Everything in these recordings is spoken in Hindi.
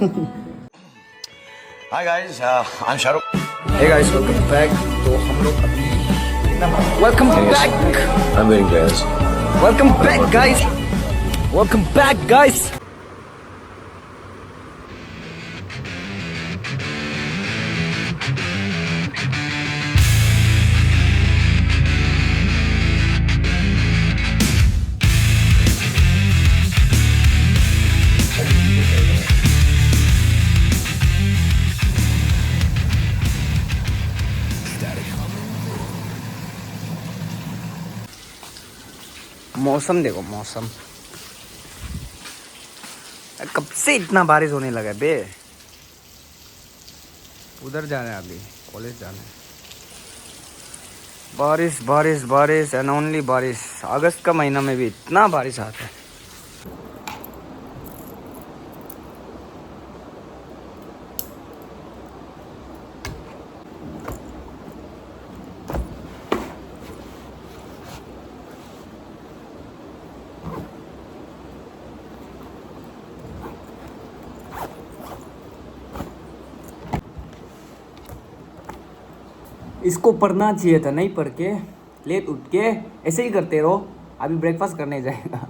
Hi guys, I'm Shahrukh. Hey guys, welcome back. तो हम लोग अभी welcome back. I'm wearing dress. Welcome back guys. Welcome back guys. मौसम देखो मौसम, कब से इतना बारिश होने लगा है बे। उधर जाना है, अभी कॉलेज जाना है। बारिश बारिश बारिश एंड ओनली बारिश। अगस्त का महीना में भी इतना बारिश आता है। इसको पढ़ना चाहिए था, नहीं पढ़ के लेट उठ के ऐसे ही करते रहो। अभी ब्रेकफास्ट करने जाएगा।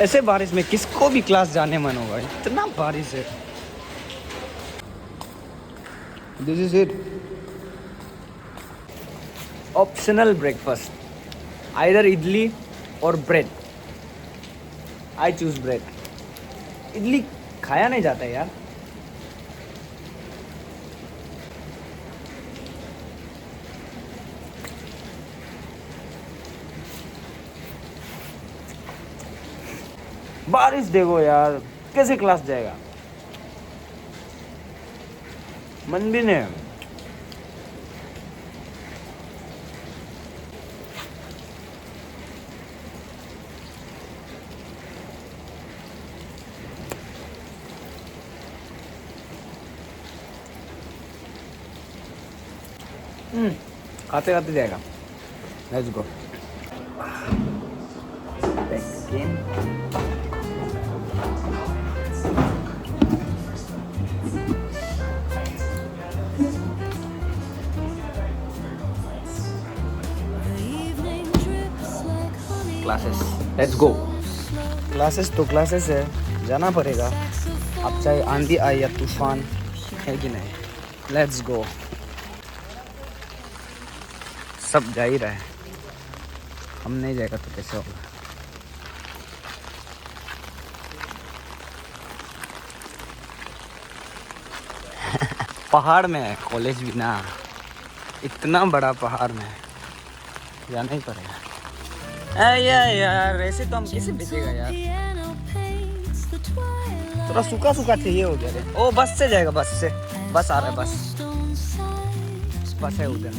ऐसे बारिश में किसको भी क्लास जाने मन होगा, इतना बारिश है। This is it, optional breakfast, either idli और bread. I choose bread. Idli खाया नहीं जाता है यार। बारिश देखो यार, कैसे क्लास जाएगा, मन भी नहीं। खाते खाते जाएगा। Let's go. Classes, let's go. Classes तो क्लासेस है, जाना पड़ेगा। अब चाहे आंधी आए या तूफान, है कि नहीं। Let's go. सब जा ही रहा है, हम नहीं जाएगा तो कैसे होगा। पहाड़ में है कॉलेज भी ना, इतना बड़ा पहाड़ में है, जाना ही पड़ेगा। यार ऐसे तो हम कैसे भेजेगा यार। थोड़ा सूखा सूखा चाहिए हो गया रे। ओ बस से जाएगा, बस से। बस आ रहा है, बस है उधर।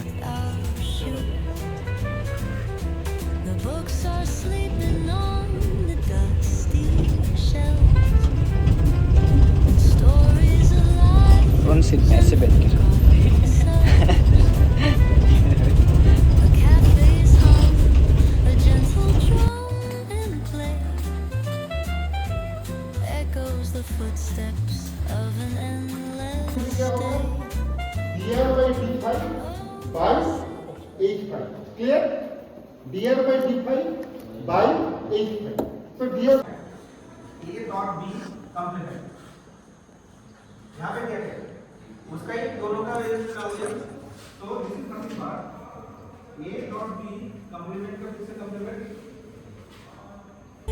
फ्रंट सीट में ऐसे बैठ के by h5. Clear? dr by d5 by h5. So dr A dot B complement. यहाँ पे क्या है? उसका ही दोनों का रेस का हो जाए। तो this is nothing but A dot B complement का किससे complement?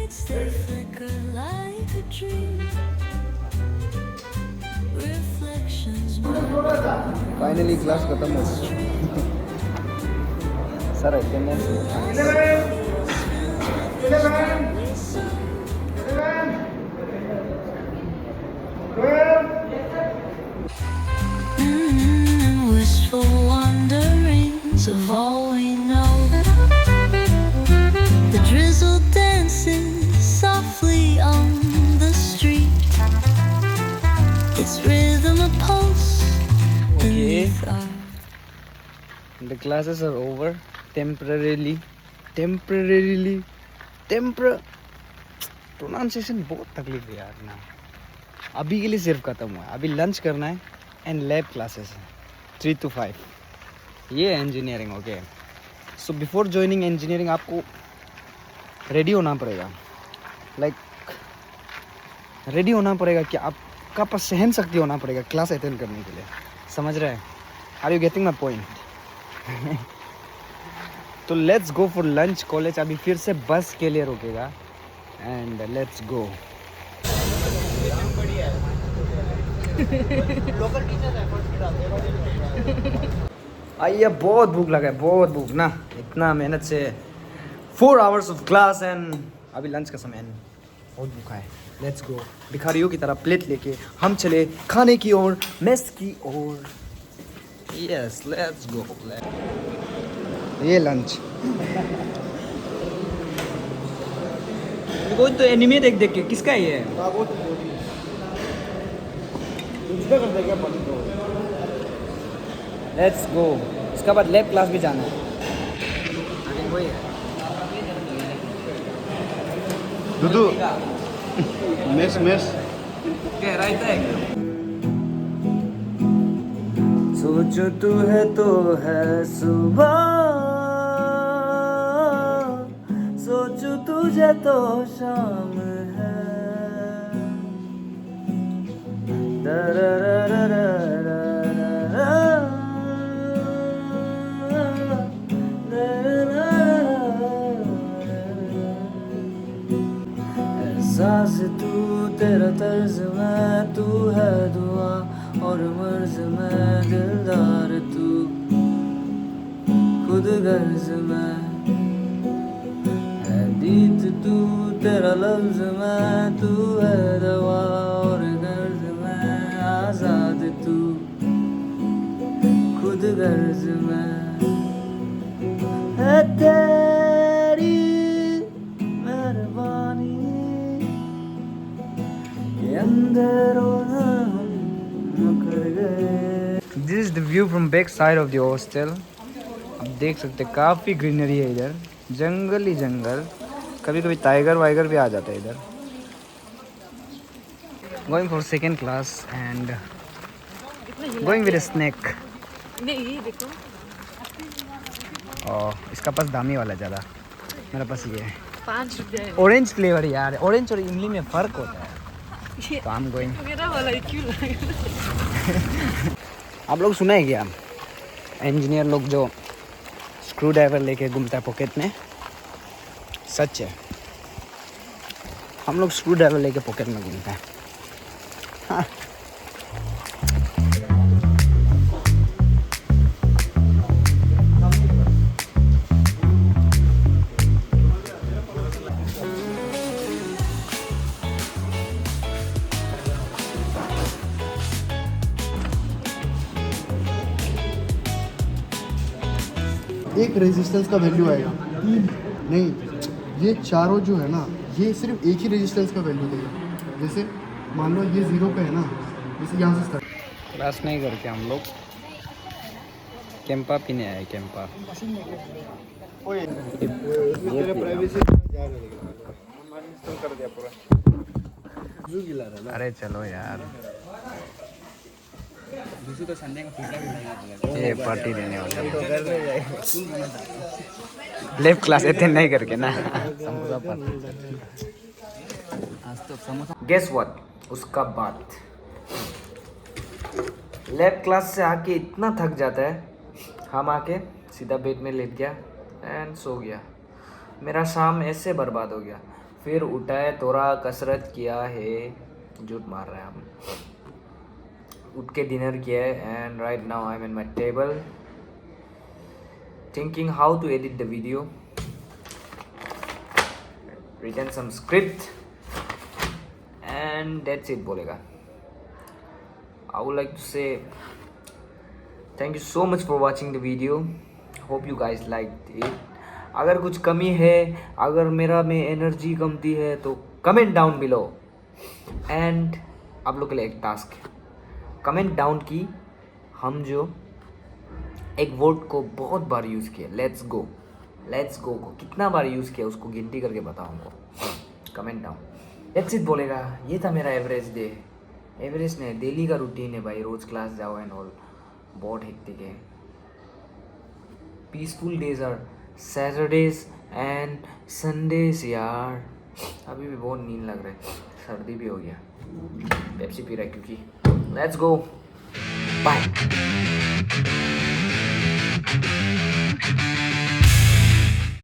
It's they flicker like a dream. Reflections. Finally class खत्म हो गई। Sir attendance Wistful wanderings of all we know. The drizzle dances softly on the street. Its rhythm a pulse beneath our. The classes are over temporarily. Pronunciation बहुत तकलीफ है यार ना। अभी के लिए सिर्फ ख़त्म हुआ है, अभी लंच करना है एंड लैब क्लासेस है 3 to 5। ये है engineering. Okay, so before joining engineering आपको रेडी होना पड़ेगा, लाइक रेडी होना पड़ेगा कि आपका पास सहन शक्ति होना पड़ेगा क्लास अटेंड करने के लिए। समझ रहे हैं? Are you getting my point? तो let's go for lunch. College अभी फिर से बस के लिए रुकेगा एंड लेट्स गो। आइए, बहुत भूख लगा है, बहुत भूख ना। इतना मेहनत से 4 hours ऑफ क्लास एंड अभी लंच का समय है, बहुत भूखा है। Let's go. भिखारियों की तरह प्लेट लेके हम चले खाने की ओर, मेस की ओर। Yes, let's go. ये लंच। वो तो एनिमे देख देख के किसका है ये? Let's go. इसके बाद लैब क्लास भी जाना है। वही है दुदू मेस कह रहा है। सोचो तू है तो है सुबह, सोचो तुझे तो शाम है। एहसास तू, तेरा तर्ज मैं, तू है दुआ और मर्ज में, दिलदार तू, खुद गर्ज में है दीत तू, तेरा लफ्ज में, तू है दवा और गर्ज में, आजाद तू, खुद गर्ज में है तेरी मेहरबानी के अंदरों this is the view from back side of the hostel. आप देख सकते हैं काफ़ी ग्रीनरी है इधर, जंगल ही जंगल। कभी कभी टाइगर वाइगर भी आ जाता है इधर। Going for second class and going with a snack. और इसका पास दामी वाला ज़्यादा, मेरा पास ये है 5 रुपये। Orange flavour. यार ऑरेंज और इमली में फ़र्क होता है। तो हम गोइंग। मेरा वाला ही क्यों लगा? आप लोग सुना है क्या, इंजीनियर लोग जो स्क्रू ड्राइवर लेके घूमता है पॉकेट में? सच है, हम लोग स्क्रू ड्राइवर लेके पॉकेट में घूमते हैं। हाँ। एक रेजिस्टेंस का वैल्यू आएगा, 3 नहीं, ये चारों जो है ना, ये सिर्फ एक ही रेजिस्टेंस का वैल्यू देगा। जैसे मान लो ये 0 पे है ना, जैसे यहाँ से स्टार्ट। क्लास नहीं करके हम लोग कैंपा पीने आए। कैंपा अरे चलो यार, ये पार्टी देने वाले लेफ्ट क्लास अटेंड नहीं करके ना। गेस व्हाट, उसका बाद लैब क्लास से आके इतना थक जाता है, हम आके सीधा बेड में लेट गया एंड सो गया। मेरा शाम ऐसे बर्बाद हो गया। फिर उठाए, थोड़ा कसरत किया है, झूठ मार रहे हैं हम। उठ के डिनर किया है and right now I am in my table thinking how to edit the video, written some script and that's it बोलेगा। I would like to say thank you so much for watching the video. Hope you guys liked it. अगर कुछ कमी है, अगर मेरा में एनर्जी कमती है तो कमेंट डाउन बिलो। एंड आप लोग के लिए एक टास्क है, कमेंट डाउन की हम जो एक वर्ड को बहुत बार यूज़ किया, लेट्स गो को कितना बार यूज़ किया उसको गिनती करके बताओ हमको। Comment down. That's it बोलेगा. ये था मेरा एवरेज डे. एवरेज नहीं, डेली का रूटीन है भाई. रोज क्लास जाओ एंड ऑल. बहुत हेक्टिक है. Peaceful days are Saturdays and Sundays यार. अभी भी बहुत नींद लग रहा है. सर्दी भी हो गया. पेप्सी पी रहा है क्योंकि. Let's go. बाय.